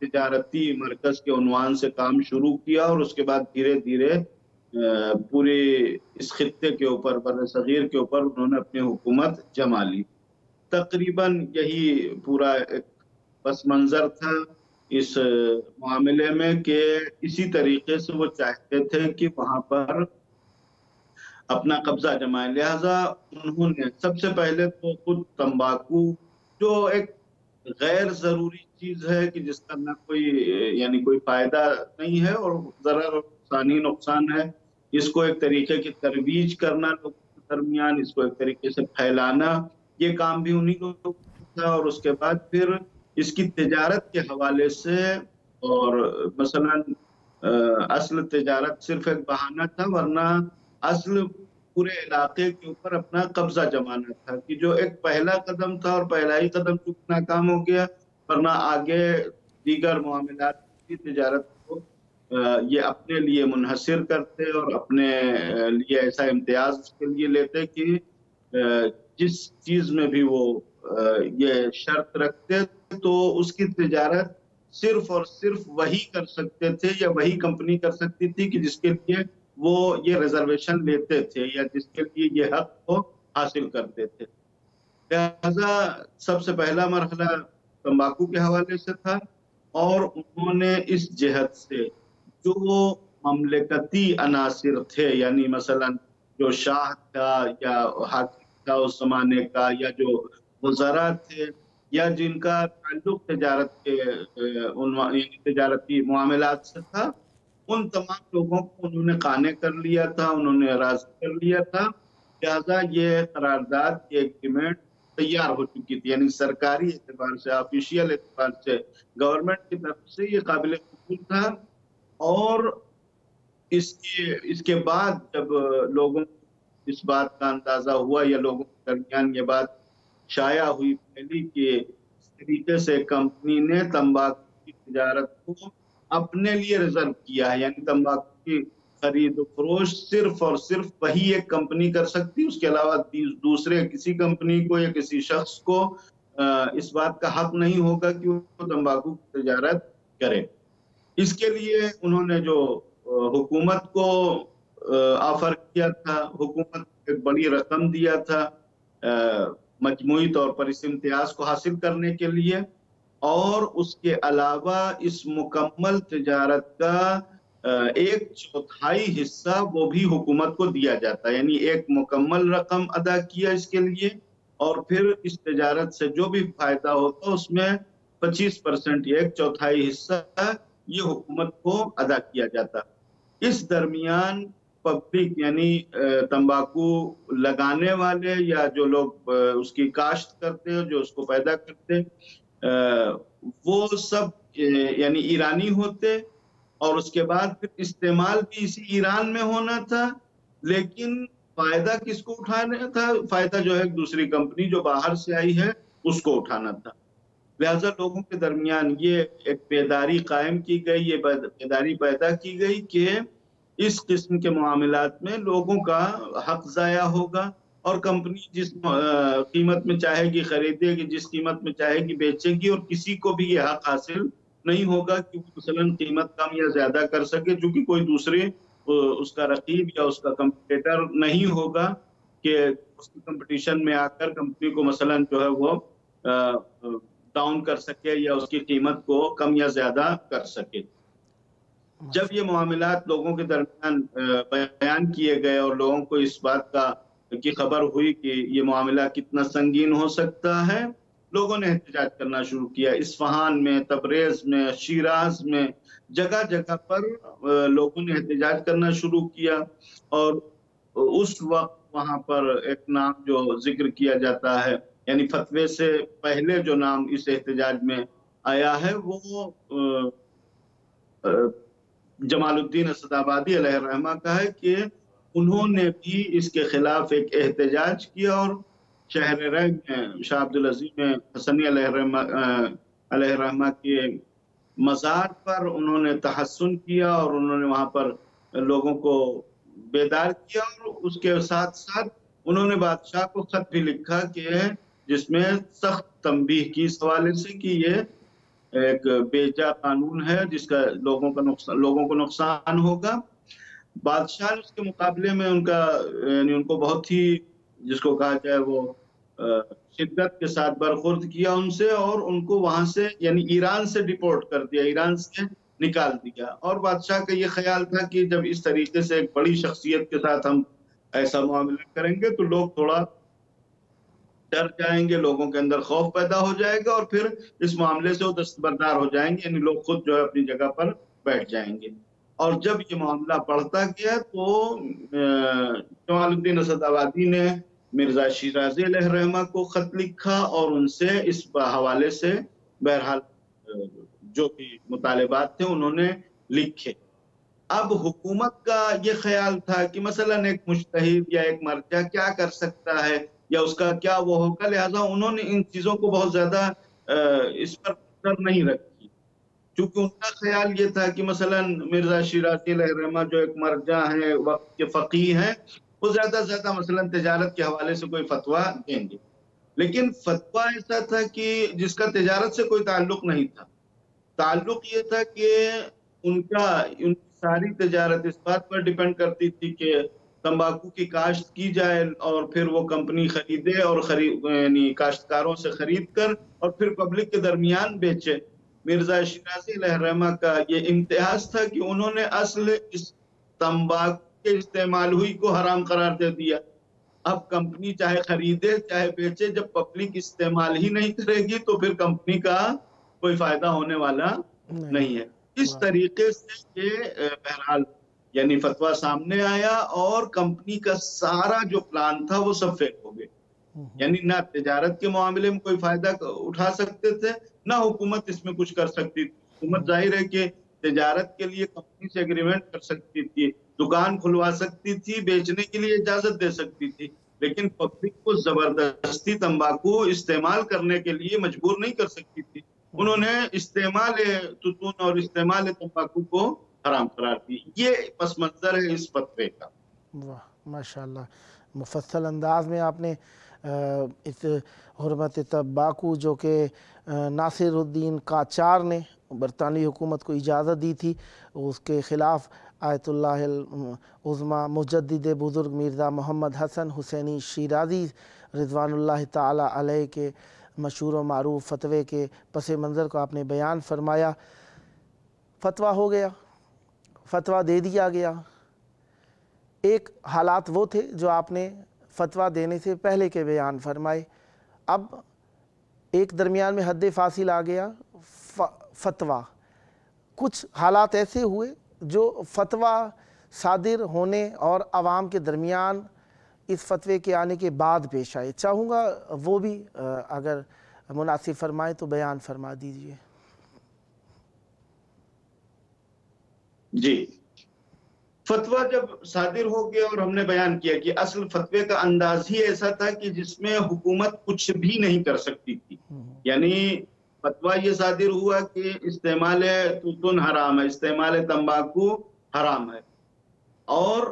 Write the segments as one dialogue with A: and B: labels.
A: تجارتی مرکز کے عنوان سے کام شروع کیا اور اس کے بعد دھیرے دھیرے پورے اس خطے کے اوپر بر صغیر کے اوپر انہوں نے اپنی حکومت جما لی. تقریباً یہی پورا ایک پس منظر تھا اس معاملے میں کہ اسی طریقے سے وہ چاہتے تھے کہ وہاں پر اپنا قبضہ جمائیں. لہٰذا انہوں نے سب سے پہلے تو خود تمباکو جو ایک غیر ضروری چیز ہے کہ جس کا نہ کوئی یعنی کوئی فائدہ نہیں ہے اور ضرر ثانی نقصان ہے، اس کو ایک طریقے کی ترویج کرنا لوگوں کے درمیان، اس کو ایک طریقے سے پھیلانا، یہ کام بھی انہی کو تھا. اور اس کے بعد پھر اس کی تجارت کے حوالے سے، اور مثلا اصل تجارت صرف ایک بہانہ تھا، ورنہ اصل پورے علاقے کے اوپر اپنا قبضہ جمانا تھا، کہ جو ایک پہلا قدم تھا اور پہلا ہی قدم چونکہ ناکام ہو گیا، ورنہ آگے دیگر معاملات کی تجارت کو یہ اپنے لیے منحصر کرتے اور اپنے لیے ایسا امتیاز اس کے لیے لیتے کہ جس چیز میں بھی وہ یہ شرط رکھتے تو اس کی تجارت صرف اور صرف وہی کر سکتے تھے یا وہی کمپنی کر سکتی تھی کہ جس کے لیے وہ یہ ریزرویشن لیتے تھے یا جس کے لیے یہ حق کو حاصل کرتے تھے. لہذا سب سے پہلا مرحلہ تمباکو کے حوالے سے تھا، اور انہوں نے اس جہت سے جو مملکتی عناصر تھے، یعنی مثلا جو شاہ تھا یا حاکم تھا اس زمانے کا، یا جو وزراء تھے، یا جن کا تعلق تجارت کے یعنی تجارتی معاملات سے تھا، ان تمام لوگوں کو انہوں نے قانع کر لیا تھا، انہوں نے راضی کر لیا تھا. لہٰذا یہ قرارداد یہ ایگریمنٹ تیار ہو چکی تھی، یعنی سرکاری اعتبار سے، آفیشیل اعتبار سے، گورنمنٹ کی طرف سے یہ قابل قبول تھا. اور اس کے بعد جب لوگوں کو اس بات کا اندازہ ہوا یا لوگوں کے درمیان یہ بات شائع ہوئی پہلی کہ اس طریقے سے کمپنی نے تمباکو کی تجارت کو اپنے لیے ریزرو کیا ہے، یعنی تمباکو کی خرید و فروخت صرف اور صرف وہی ایک کمپنی کر سکتی، اس کے علاوہ دوسرے کسی کمپنی کو یا کسی شخص کو اس بات کا حق نہیں ہوگا کہ وہ تمباکو کی تجارت کرے. اس کے لیے انہوں نے جو حکومت کو آفر کیا تھا، حکومت ایک بڑی رقم دیا تھا مجموعی طور پر اس امتیاز کو حاصل کرنے کے لیے، اور اس کے علاوہ اس مکمل تجارت کا 1/4 حصہ وہ بھی حکومت کو دیا جاتا ہے، یعنی ایک مکمل رقم ادا کیا اس کے لیے، اور پھر اس تجارت سے جو بھی فائدہ ہوتا اس میں 25% 1/4 حصہ یہ حکومت کو ادا کیا جاتا. اس درمیان پبلک یعنی تمباکو لگانے والے یا جو لوگ اس کی کاشت کرتے ہیں، جو اس کو پیدا کرتے، وہ سب یعنی ایرانی ہوتے، اور اس کے بعد پھر استعمال بھی اسی ایران میں ہونا تھا. لیکن فائدہ کس کو اٹھانا تھا؟ فائدہ جو ہے ایک دوسری کمپنی جو باہر سے آئی ہے اس کو اٹھانا تھا. لہٰذا لوگوں کے درمیان یہ ایک بیداری قائم کی گئی، یہ بیداری پیدا کی گئی کہ اس قسم کے معاملات میں لوگوں کا حق ضائع ہوگا، اور کمپنی جس قیمت میں چاہے گی خریدے گی، جس قیمت میں چاہے گی بیچے گی، اور کسی کو بھی یہ حق حاصل نہیں ہوگا کہ وہ مثلا قیمت کم یا زیادہ کر سکے، چونکہ کوئی دوسرے اس کا رقیب یا اس کا کمپیٹیٹر نہیں ہوگا کہ اس کی کمپٹیشن میں آ کر کمپنی کو مثلا جو ہے وہ ڈاؤن کر سکے یا اس کی قیمت کو کم یا زیادہ کر سکے. جب یہ معاملات لوگوں کے درمیان بیان کیے گئے اور لوگوں کو اس بات کی خبر ہوئی کہ یہ معاملہ کتنا سنگین ہو سکتا ہے، لوگوں نے احتجاج کرنا شروع کیا. اصفہان میں، تبریز میں، شیراز میں، جگہ جگہ پر لوگوں نے احتجاج کرنا شروع کیا. اور اس وقت وہاں پر ایک نام جو ذکر کیا جاتا ہے، یعنی فتوے سے پہلے جو نام اس احتجاج میں آیا ہے، وہ جمال الدین اسدآبادی علیہ الرحمہ کا ہے کہ انہوں نے بھی اس کے خلاف ایک احتجاج کیا، اور شہر ریگ میں شاہ عبدالعزیز حسنی علیہ الرحمہ کے مزار پر انہوں نے تحسن کیا، اور انہوں نے وہاں پر لوگوں کو بیدار کیا، اور اس کے ساتھ ساتھ انہوں نے بادشاہ کو خط بھی لکھا کہ جس میں سخت تنبیہ کی اس حوالے سے کہ یہ ایک بیجا قانون ہے جس کا لوگوں کو نقصان ہوگا. بادشاہ نے اس کے مقابلے میں ان کا یعنی ان کو بہت ہی جس کو کہا جائے وہ شدت کے ساتھ برخورد کیا ان سے، اور ان کو وہاں سے یعنی ایران سے ڈیپورٹ کر دیا، ایران سے نکال دیا. اور بادشاہ کا یہ خیال تھا کہ جب اس طریقے سے ایک بڑی شخصیت کے ساتھ ہم ایسا معاملہ کریں گے تو لوگ تھوڑا ڈر جائیں گے، لوگوں کے اندر خوف پیدا ہو جائے گا، اور پھر اس معاملے سے وہ دستبردار ہو جائیں گے، یعنی لوگ خود جو ہے اپنی جگہ پر بیٹھ جائیں گے. اور جب یہ معاملہ بڑھتا گیا تو جمال الدین اسد آبادی نے مرزا شیرازی علیہ الرحمہ کو خط لکھا اور ان سے اس حوالے سے بہرحال جو بھی مطالبات تھے انہوں نے لکھے. اب حکومت کا یہ خیال تھا کہ مثلا ایک مجتہد یا ایک مرجع کیا کر سکتا ہے یا اس کا کیا وہ ہوگا، لہذا انہوں نے ان چیزوں کو بہت زیادہ اس پر نظر نہیں رکھی، کیونکہ ان کا خیال یہ تھا کہ مثلا مرزا شیرازی علیہ الرحمہ جو ایک مرجع ہیں، وقت کے فقیہ ہیں، وہ زیادہ سے زیادہ مثلا تجارت کے حوالے سے کوئی فتویٰ دیں گے. لیکن فتویٰ ایسا تھا کہ جس کا تجارت سے کوئی تعلق نہیں تھا. تعلق یہ تھا کہ ان کی ساری تجارت اس بات پر ڈیپینڈ کرتی تھی کہ تمباکو کی کاشت کی جائے اور پھر وہ کمپنی خریدے اور یعنی کاشتکاروں سے خرید کر اور پھر پبلک کے درمیان بیچے. مرزا شیرازی علیہ الرحمہ کا یہ امتیاز تھا کہ انہوں نے اصل اس تمباکو کے استعمال ہوئی کو حرام قرار دے دیا. اب کمپنی چاہے خریدے چاہے بیچے، جب پبلک استعمال ہی نہیں کرے گی تو پھر کمپنی کا کوئی فائدہ ہونے والا نہیں ہے. اس طریقے سے یہ بہرحال یعنی فتویٰ سامنے آیا اور کمپنی کا سارا جو پلان تھا وہ سب فیل ہو گئے. یعنی نہ تجارت کے معاملے میں کوئی فائدہ اٹھا سکتے تھے، نہ حکومت اس میں کچھ کر سکتی تھی. حکومت ظاہر ہے کہ تجارت کے لیے کمپنی سے ایگریمنٹ کر سکتی تھی، دکان کھلوا سکتی تھی، بیچنے کے لیے اجازت دے سکتی تھی، لیکن پبلک کو زبردستی تمباکو استعمال کرنے کے لیے مجبور نہیں کر سکتی تھی. انہوں نے استعمال تتون اور استعمال تمباکو کو حرام قرار دی. یہ پس منظر ہے اس فتوے کا.
B: واہ ماشاءاللہ، مفصل انداز میں آپ نے اس حرمت تمباکو جو کہ ناصر الدین قاچار نے برطانوی حکومت کو اجازت دی تھی، اس کے خلاف آیت اللہ العظمیٰ مجدد بزرگ مرزا محمد حسن حسینی شیرازی رضوان اللہ تعالی علیہ کے مشہور و معروف فتوے کے پس منظر کو آپ نے بیان فرمایا. فتویٰ ہو گیا، فتویٰ دے دیا گیا. ایک حالات وہ تھے جو آپ نے فتویٰ دینے سے پہلے کے بیان فرمائے. اب ایک درمیان میں حد فاصل آ گیا فتویٰ. کچھ حالات ایسے ہوئے جو فتویٰ صادر ہونے اور عوام کے درمیان اس فتوے کے آنے کے بعد پیش آئے. چاہوں گا وہ بھی اگر مناسب فرمائے تو بیان فرما دیجئے.
A: جی، فتویٰ جب صادر ہو گیا اور ہم نے بیان کیا کہ اصل فتوے کا انداز ہی ایسا تھا کہ جس میں حکومت کچھ بھی نہیں کر سکتی تھی. یعنی فتویٰ یہ صادر ہوا کہ استعمال توتن حرام ہے، استعمال تمباکو حرام ہے، اور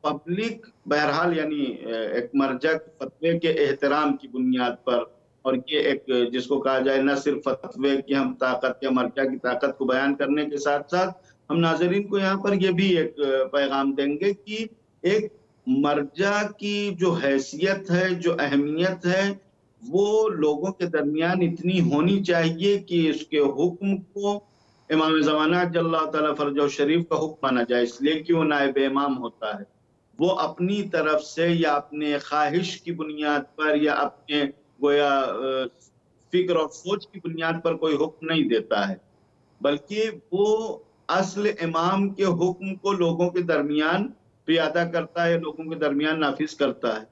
A: پبلک بہرحال یعنی ایک مرجع فتوے کے احترام کی بنیاد پر، اور یہ ایک جس کو کہا جائے نہ صرف فتوے کی ہم طاقت یا مرجع کی طاقت کو بیان کرنے کے ساتھ ساتھ ہم ناظرین کو یہاں پر یہ بھی ایک پیغام دیں گے کہ ایک مرجع کی جو حیثیت ہے، جو اہمیت ہے، وہ لوگوں کے درمیان اتنی ہونی چاہیے کہ اس کے حکم کو امام زمانہ جل اللہ تعالیٰ فرجہ شریف کا حکم مانا جائے، اس لیے کہ وہ نائب امام ہوتا ہے. وہ اپنی طرف سے یا اپنے خواہش کی بنیاد پر یا اپنے گویا فکر اور سوچ کی بنیاد پر کوئی حکم نہیں دیتا ہے، بلکہ وہ اصل امام کے حکم کو لوگوں کے درمیان پیادہ کرتا ہے، لوگوں کے درمیان نافذ کرتا ہے.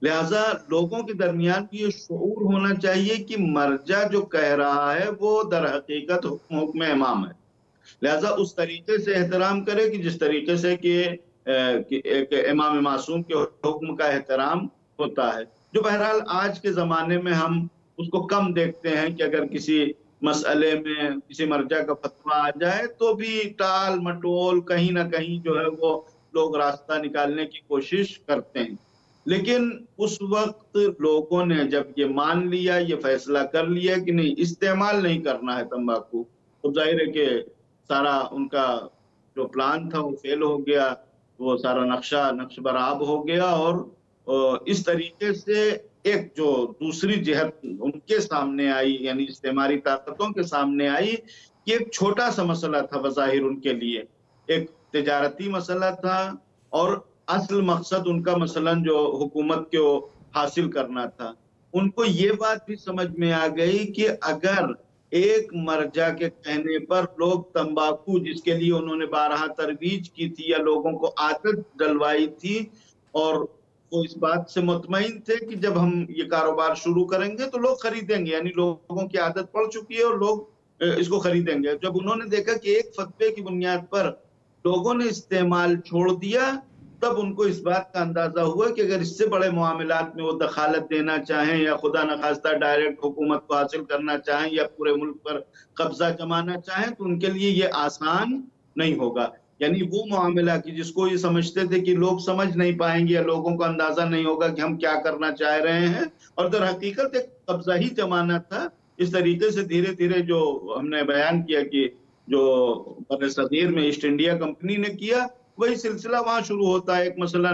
A: لہٰذا لوگوں کے درمیان بھی یہ شعور ہونا چاہیے کہ مرجع جو کہہ رہا ہے وہ در حقیقت حکم امام ہے. لہٰذا اس طریقے سے احترام کرے کہ جس طریقے سے کہ ایک امام معصوم کے حکم کا احترام ہوتا ہے، جو بہرحال آج کے زمانے میں ہم اس کو کم دیکھتے ہیں کہ اگر کسی مسئلے میں کسی مرجع کا فتویٰ آ جائے تو بھی ٹال مٹول کہیں نہ کہیں جو ہے وہ لوگ راستہ نکالنے کی کوشش کرتے ہیں. لیکن اس وقت لوگوں نے جب یہ مان لیا، یہ فیصلہ کر لیا کہ نہیں استعمال نہیں کرنا ہے تمباکو، تو ظاہر ہے کہ سارا ان کا جو پلان تھا وہ فیل ہو گیا، وہ سارا نقش برآب ہو گیا، اور اس طریقے سے ایک جو دوسری جہت ان کے سامنے آئی، یعنی استعماری طاقتوں کے سامنے آئی، کہ ایک چھوٹا سا مسئلہ تھا بظاہر ان کے لیے، ایک تجارتی مسئلہ تھا، اور اصل مقصد ان کا مثلا جو حکومت کو حاصل کرنا تھا۔ ان کو یہ بات بھی سمجھ میں آ گئی کہ اگر ایک مرجع کے کہنے پر لوگ تمباکو، جس کے لیے انہوں نے بارہا ترویج کی تھی یا لوگوں کو عادت ڈلوائی تھی، اور وہ اس بات سے مطمئن تھے کہ جب ہم یہ کاروبار شروع کریں گے تو لوگ خریدیں گے، یعنی لوگوں کی عادت پڑ چکی ہے اور لوگ اس کو خریدیں گے۔ جب انہوں نے دیکھا کہ ایک فتوے کی بنیاد پر لوگوں نے استعمال چھوڑ دیا، تب ان کو اس بات کا اندازہ ہوا کہ اگر اس سے بڑے معاملات میں وہ دخالت دینا چاہیں یا خدا نخواستہ ڈائریکٹ حکومت کو حاصل کرنا چاہیں یا پورے ملک پر قبضہ جمانا چاہیں، تو ان کے لیے یہ آسان نہیں ہوگا۔ یعنی وہ معاملہ کی جس کو یہ سمجھتے تھے کہ لوگ سمجھ نہیں پائیں گے یا لوگوں کو اندازہ نہیں ہوگا کہ ہم کیا کرنا چاہ رہے ہیں، اور در حقیقت ایک قبضہ ہی جمانا تھا۔ اس طریقے سے دھیرے دھیرے جو ہم نے بیان کیا کہ جو بر صغیر میں ایسٹ انڈیا کمپنی نے کیا، وہی سلسلہ وہاں شروع ہوتا ہے۔ ایک مثلا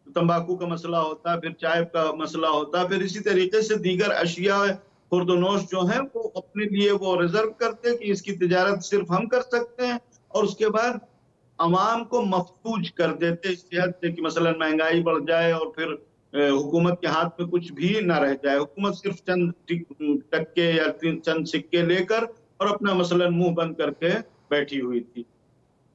A: تمباکو کا مسئلہ ہوتا ہے، پھر چائے کا مسئلہ ہوتا ہے، پھر اسی طریقے سے دیگر اشیاء خورد و نوش جو ہیں وہ اپنے لیے وہ ریزرو کرتے کہ اس کی تجارت صرف ہم کر سکتے ہیں، اور اس کے بعد عوام کو مفتوج کر دیتے اس جہت سے کہ مثلا مہنگائی بڑھ جائے اور پھر حکومت کے ہاتھ میں کچھ بھی نہ رہ جائے، حکومت صرف چند ٹکے یا چند سکے لے کر اور اپنا مثلا منہ بند کر کے بیٹھی ہوئی تھی۔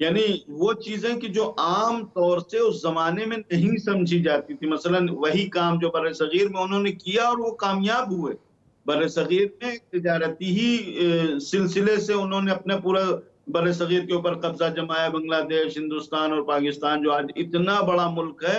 A: یعنی وہ چیزیں کہ جو عام طور سے اس زمانے میں نہیں سمجھی جاتی تھی، مثلا وہی کام جو بر صغیر میں انہوں نے کیا اور وہ کامیاب ہوئے۔ بر صغیر میں تجارتی ہی سلسلے سے انہوں نے اپنا پورا بر صغیر کے اوپر قبضہ جمایا۔ بنگلہ دیش، ہندوستان اور پاکستان جو آج اتنا بڑا ملک ہے،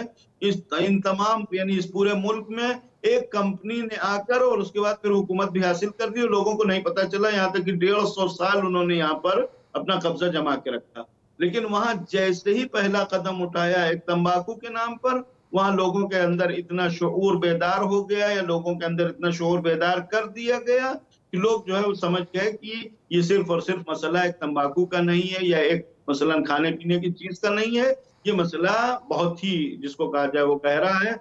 A: ان تمام یعنی اس پورے ملک میں ایک کمپنی نے آ کر اور اس کے بعد پھر حکومت بھی حاصل کر دی، اور لوگوں کو نہیں پتا چلا، یہاں تک کہ 150 سال انہوں نے یہاں پر اپنا قبضہ جما کے رکھا۔ لیکن وہاں جیسے ہی پہلا قدم اٹھایا ایک تمباکو کے نام پر، وہاں لوگوں کے اندر اتنا شعور بیدار ہو گیا، یا لوگوں کے اندر اتنا شعور بیدار کر دیا گیا کہ لوگ جو ہے وہ سمجھ گئے کہ یہ صرف اور صرف مسئلہ ایک تمباکو کا نہیں ہے یا ایک مثلا کھانے پینے کی چیز کا نہیں ہے، یہ مسئلہ بہت ہی جس کو کہا جائے وہ گہرا ہے۔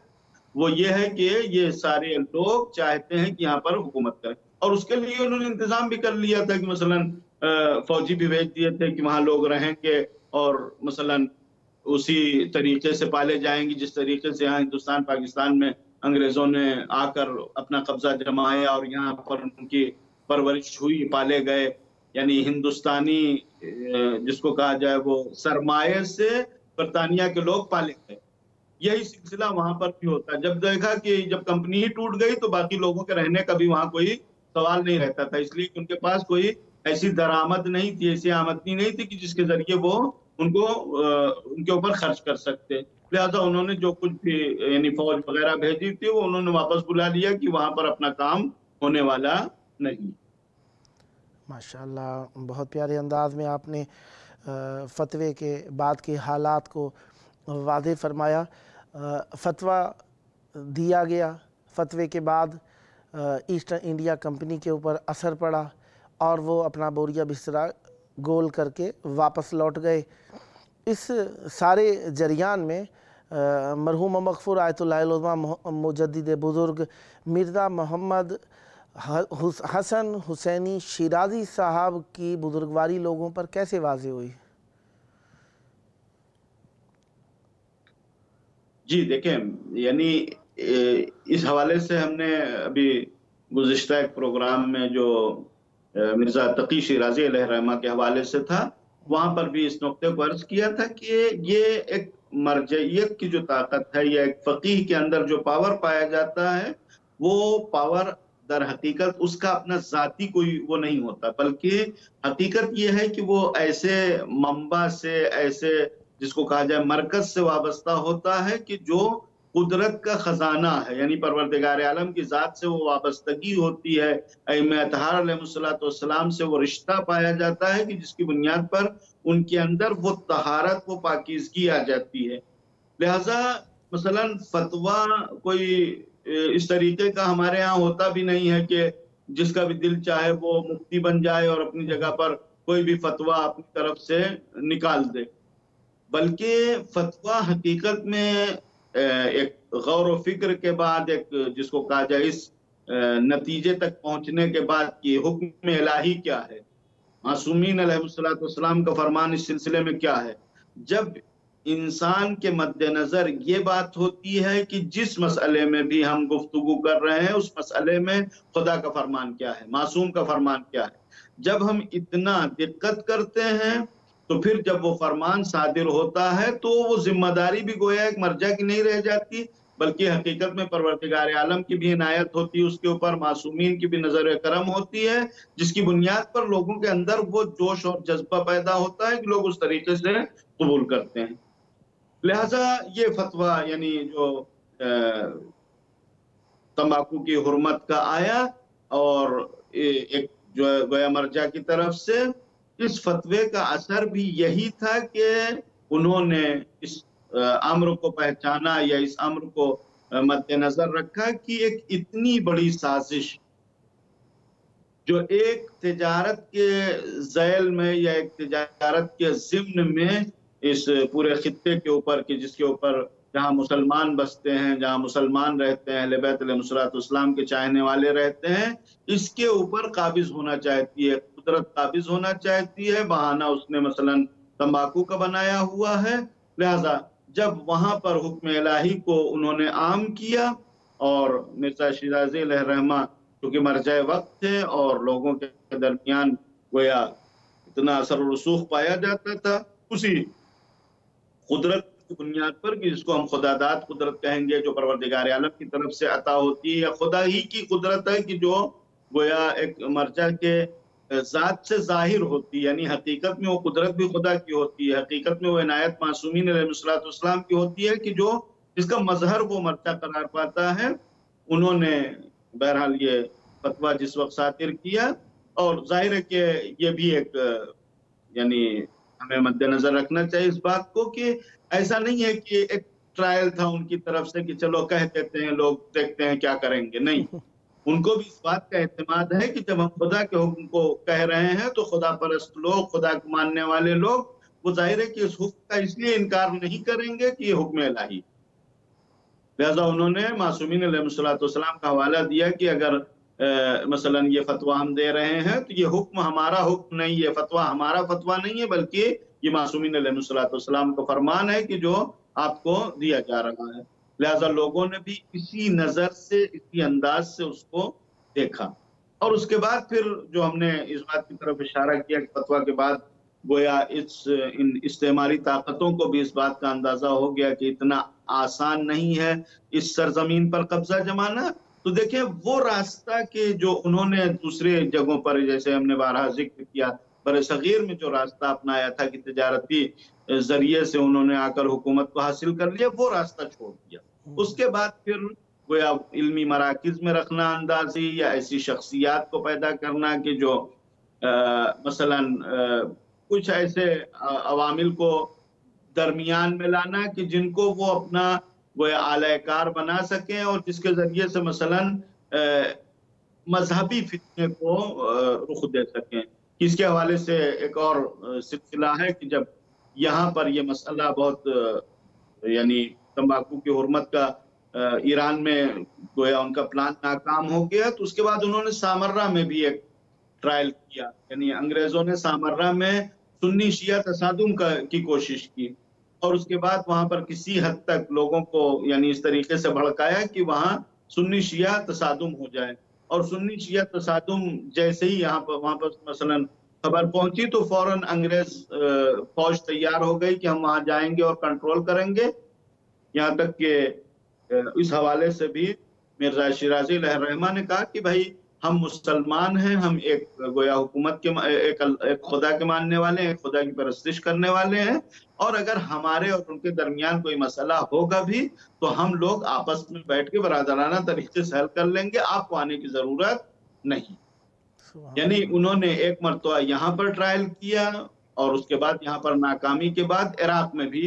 A: وہ یہ ہے کہ یہ سارے لوگ چاہتے ہیں کہ یہاں پر حکومت کریں، اور اس کے لیے انہوں نے انتظام بھی کر لیا تھا کہ مثلا فوجی بھی بھیج دیے تھے کہ وہاں لوگ رہیں گے اور مثلا اسی طریقے سے پالے جائیں گے جس طریقے سے یہاں ہندوستان پاکستان میں انگریزوں نے آ کر اپنا قبضہ جمایا اور یہاں پر ان کی پرورش ہوئی، پالے گئے۔ یعنی ہندوستانی جس کو کہا جائے وہ سرمایہ سے برطانیہ کے لوگ پالے گئے۔ یہی سلسلہ وہاں پر بھی ہوتا ہے۔ جب دیکھا کہ جب کمپنی ہی ٹوٹ گئی تو باقی لوگوں کے رہنے کا بھی وہاں کوئی سوال نہیں رہتا تھا، اس لیے کہ ان کے پاس کوئی ایسی درآمد نہیں تھی، ایسی آمدنی نہیں تھی کہ جس کے ذریعے وہ ان کے اوپر خرچ کر سکتے۔ لہٰذا انہوں نے جو کچھ بھی یعنی فوج وغیرہ بھیجی تھی وہ انہوں نے واپس بلا لیا کہ وہاں پر اپنا کام ہونے والا نہیں۔
B: ماشاءاللہ، بہت پیارے انداز میں آپ نے فتوے کے بعد کے حالات کو واضح فرمایا۔ فتویٰ دیا گیا، فتوے کے بعد ایسٹ انڈیا کمپنی کے اوپر اثر پڑا اور وہ اپنا بوریا بسترا گول کر کے واپس لوٹ گئے۔ اس سارے جریان میں مرحوم مغفور آیت اللہ العظمیٰ مجدد بزرگ مرزا محمد حسن حسینی شیرازی صاحب کی بزرگواری لوگوں پر کیسے واضح ہوئی؟
A: جی دیکھیں، یعنی اس حوالے سے ہم نے ابھی گزشتہ ایک پروگرام میں جو مرزا تقی شیرازی علیہ رحمہ کے حوالے سے تھا، وہاں پر بھی اس نقطے کو عرض کیا تھا کہ یہ ایک مرجعیت کی جو طاقت ہے یا ایک فقیہ کے اندر جو پاور پایا جاتا ہے، وہ پاور در حقیقت اس کا اپنا ذاتی کوئی وہ نہیں ہوتا، بلکہ حقیقت یہ ہے کہ وہ ایسے منبع سے، ایسے جس کو کہا جائے مرکز سے وابستہ ہوتا ہے کہ جو قدرت کا خزانہ ہے، یعنی پروردگار عالم کی ذات سے وہ وابستگی ہوتی ہے۔ ائمہ اطہار علیہ السلام سے وہ رشتہ پایا جاتا ہے کہ جس کی بنیاد پر ان کے اندر وہ طہارت، وہ پاکیزگی آ جاتی ہے۔ لہٰذا مثلاً فتویٰ کوئی اس طریقے کا ہمارے یہاں ہوتا بھی نہیں ہے کہ جس کا بھی دل چاہے وہ مفتی بن جائے اور اپنی جگہ پر کوئی بھی فتویٰ اپنی طرف سے نکال دے، بلکہ فتویٰ حقیقت میں ایک غور و فکر کے بعد، ایک جس کو کہا جائے اس نتیجے تک پہنچنے کے بعد کہ حکم الہی کیا ہے، معصومین علیہ السلام کا فرمان اس سلسلے میں کیا ہے. جب انسان کے مد نظر یہ بات ہوتی ہے کہ جس مسئلے میں بھی ہم گفتگو کر رہے ہیں اس مسئلے میں خدا کا فرمان کیا ہے، معصوم کا فرمان کیا ہے، جب ہم اتنا دقت کرتے ہیں تو پھر جب وہ فرمان صادر ہوتا ہے تو وہ ذمہ داری بھی گویا ایک مرجع کی نہیں رہ جاتی، بلکہ حقیقت میں پروردگار عالم کی بھی عنایت ہوتی ہے اس کے اوپر، معصومین کی بھی نظر کرم ہوتی ہے، جس کی بنیاد پر لوگوں کے اندر وہ جوش اور جذبہ پیدا ہوتا ہے کہ لوگ اس طریقے سے قبول کرتے ہیں. لہذا یہ فتویٰ یعنی جو تمباکو کی حرمت کا آیا اور ایک جو گویا مرجع کی طرف سے، اس فتوے کا اثر بھی یہی تھا کہ انہوں نے اس امر کو پہچانا یا اس امر کو مد نظر رکھا کہ ایک اتنی بڑی سازش جو ایک تجارت کے ذیل میں یا ایک تجارت کے ضمن میں اس پورے خطے کے اوپر کہ جس کے اوپر جہاں مسلمان بستے ہیں، جہاں مسلمان رہتے ہیں، اہل بیت علیہ السلام کے چاہنے والے رہتے ہیں، اس کے اوپر قابض ہونا چاہتی ہے، قدرت قابض ہونا چاہتی ہے. بہانہ اس نے مثلاً تمباکو کا بنایا ہوا ہے. لہذا جب وہاں پر حکم الہی کو انہوں نے عام کیا اور مرزا شیرازی علیہ الرحمہ کیونکہ مرجع وقت تھے اور لوگوں کے درمیان گویا اتنا اثر و رسوخ پایا جاتا تھا، اسی قدرت کی بنیاد پر کہ جس کو ہم خدا داد قدرت کہیں گے، جو پروردگار عالم کی طرف سے عطا ہوتی ہے یا خدا ہی کی قدرت ہے کہ جو گویا ایک مرجع کے ذات سے ظاہر ہوتی ہے، یعنی حقیقت میں وہ قدرت بھی خدا کی ہوتی ہے، حقیقت میں وہ عنایت معصومین علیہ السلام کی ہوتی ہے کہ جو جس کا مظہر وہ مرجع قرار پاتا ہے. انہوں نے بہرحال یہ فتویٰ جس وقت صادر کیا، اور ظاہر ہے کہ یہ بھی ایک یعنی ہمیں مد نظر رکھنا چاہیے اس بات کو کہ ایسا نہیں ہے کہ ایک ٹرائل تھا ان کی طرف سے کہ چلو کہہ دیتے ہیں لوگ دیکھتے ہیں کیا کریں گے. نہیں، ان کو بھی اس بات کا اعتماد ہے کہ جب ہم خدا کے حکم کو کہہ رہے ہیں تو خدا پرست لوگ، خدا کو ماننے والے لوگ، وہ ظاہر ہے کہ اس حکم کا اس لیے انکار نہیں کریں گے کہ یہ حکم الہی. لہذا انہوں نے معصومین علیہ السلام کا حوالہ دیا کہ اگر مثلا یہ فتویٰ ہم دے رہے ہیں تو یہ حکم ہمارا حکم نہیں، یہ فتویٰ ہمارا فتویٰ نہیں ہے، بلکہ یہ معصومین علیہ السلام کا فرمان ہے کہ جو آپ کو دیا جا رہا ہے. لہذا لوگوں نے بھی اسی نظر سے، اسی انداز سے اس کو دیکھا. اور اس کے بعد پھر جو ہم نے اس بات کی طرف اشارہ کیا کہ فتویٰ کے بعد گویا ان استعماری طاقتوں کو بھی اس بات کا اندازہ ہو گیا کہ اتنا آسان نہیں ہے اس سرزمین پر قبضہ جمانا. تو دیکھیں وہ راستہ کہ جو انہوں نے دوسرے جگہوں پر، جیسے ہم نے بارہا ذکر کیا، بر صغیر میں جو راستہ اپنایا تھا کہ تجارتی ذریعے سے انہوں نے آ کر حکومت کو حاصل کر لیا، وہ راستہ چھوڑ دیا. اس کے بعد پھر گویا علمی مراکز میں رکھنا اندازی یا ایسی شخصیات کو پیدا کرنا کہ جو مثلاً کچھ ایسے عوامل کو درمیان میں لانا کہ جن کو وہ اپنا گویا اعلی کار بنا سکیں اور جس کے ذریعے سے مثلاً مذہبی فتنے کو رخ دے سکیں. اس کے حوالے سے ایک اور سلسلہ ہے کہ جب یہاں پر یہ مسئلہ بہت یعنی تمباکو کی حرمت کا ایران میں گویا ان کا پلان ناکام ہو گیا، تو اس کے بعد انہوں نے سامرہ میں بھی ایک ٹرائل کیا، یعنی انگریزوں نے سامرہ میں سنی شیعہ تصادم کی کوشش کی، اور اس کے بعد وہاں پر کسی حد تک لوگوں کو یعنی اس طریقے سے بھڑکایا کہ وہاں سنی شیعہ تصادم ہو جائے. اور سنی شیعہ تصادم جیسے ہی وہاں پر مثلاً خبر پہنچی تو فوراً انگریز فوج تیار ہو گئی کہ ہم وہاں جائیں گے اور کنٹرول کریں گے. یہاں تک کہ اس حوالے سے بھی مرزا شیرازی علیہ الرحمہ نے کہا کہ بھائی ہم مسلمان ہیں، ہم ایک گویا حکومت کے ایک خدا کے ماننے والے ہیں، ایک خدا کی پرستش کرنے والے ہیں، اور اگر ہمارے اور ان کے درمیان کوئی مسئلہ ہوگا بھی تو ہم لوگ آپس میں بیٹھ کے برادرانہ طریقے سے حل کر لیں گے، آپ کو آنے کی ضرورت نہیں. یعنی انہوں نے ایک مرتبہ یہاں پر ٹرائل کیا اور اس کے بعد یہاں پر ناکامی کے بعد عراق میں بھی